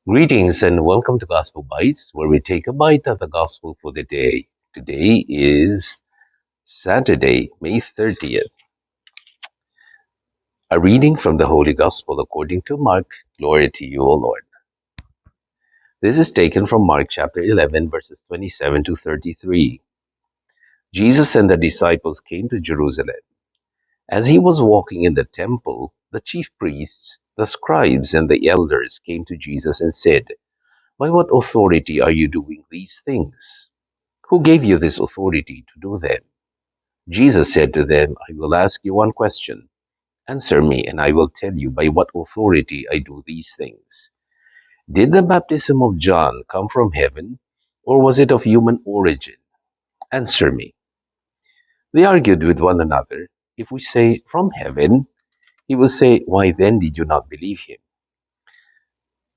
Greetings and welcome to Gospel Bytes, where we take a bite of the Gospel for the day. Today is Saturday, May 30th. A reading from the Holy Gospel according to Mark. Glory to you, O Lord. This is taken from Mark chapter 11, verses 27 to 33. Jesus and the disciples came to Jerusalem. As he was walking in the temple, the chief priests, the scribes, and the elders came to Jesus and said, "By what authority are you doing these things? Who gave you this authority to do them?" Jesus said to them, "I will ask you one question. Answer me, and I will tell you by what authority I do these things. Did the baptism of John come from heaven, or was it of human origin? Answer me." They argued with one another. If we say, "From heaven," he will say, "Why then did you not believe him?"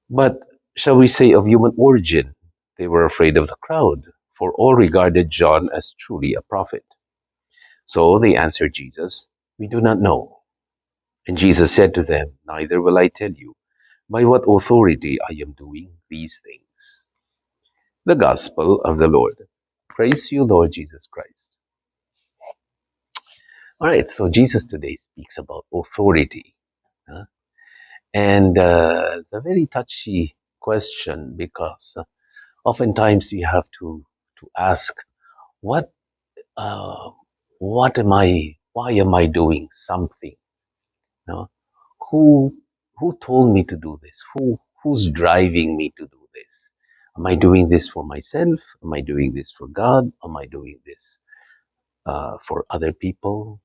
But shall we say of human origin? They were afraid of the crowd, for all regarded John as truly a prophet. So they answered Jesus, "We do not know." And Jesus said to them, "Neither will I tell you by what authority I am doing these things." The Gospel of the Lord. Praise you, Lord Jesus Christ. All right, so Jesus today speaks about authority. And it's a very touchy question because oftentimes we have to ask, what, uh, what am I, why am I doing something? You know? Who who told me to do this? Who's driving me to do this? Am I doing this for myself? Am I doing this for God? Am I doing this for other people?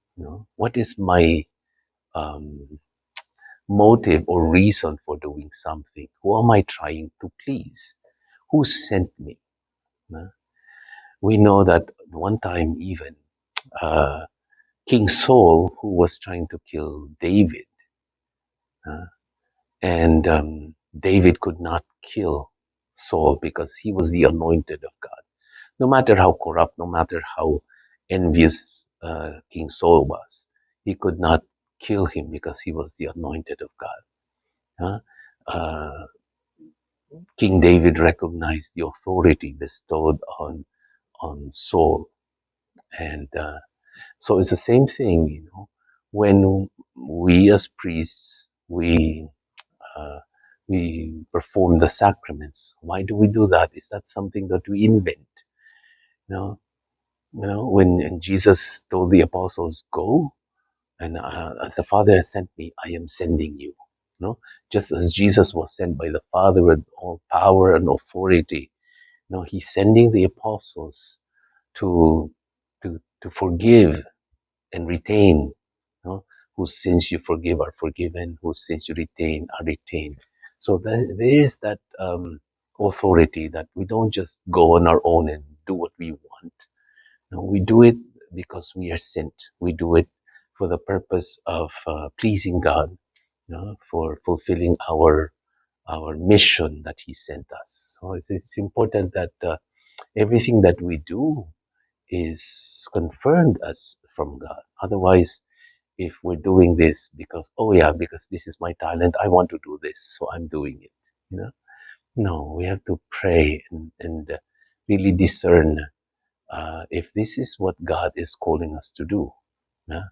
What is my um, motive or reason for doing something? Who am I trying to please? Who sent me? We know that one time even uh, King Saul, who was trying to kill David, uh, and David could not kill Saul because he was the anointed of God. No matter how corrupt, no matter how envious King Saul was, he could not kill him because he was the anointed of God. Uh, King David recognized the authority bestowed on Saul, and so it's the same thing, when we as priests uh, we perform the sacraments. Why do we do that? Is that something that we invent? You know, when Jesus told the apostles, "Go, and as the Father has sent me, I am sending you." Just as Jesus was sent by the Father with all power and authority, he's sending the apostles to to forgive and retain. Whose sins you forgive are forgiven, whose sins you retain are retained. So there is that authority that we don't just go on our own and do what we want. No, we do it because we are sent. We do it for the purpose of pleasing God, for fulfilling our mission that He sent us. So it's important that everything that we do is confirmed as from God. Otherwise, if we're doing this because, oh yeah, because this is my talent, I want to do this, so I'm doing it. No, we have to pray and really discern if this is what God is calling us to do. Yeah?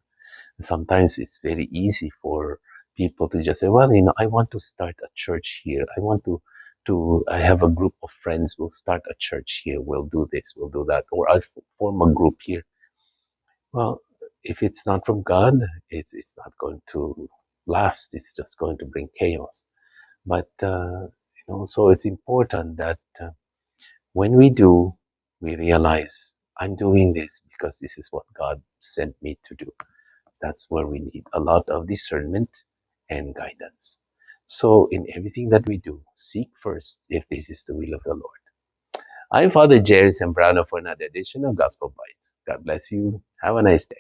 Sometimes it's very easy for people to just say, well, I want to start a church here. I have a group of friends. We'll start a church here. We'll do this. We'll do that. Or I'll form a group here. Well, if it's not from God, it's not going to last. It's just going to bring chaos. But so it's important that when we do, we realize I'm doing this because this is what God sent me to do. That's where we need a lot of discernment and guidance. So in everything that we do, seek first if this is the will of the Lord. I'm Father Jerry Sembrano for another edition of Gospel Bites. God bless you. Have a nice day.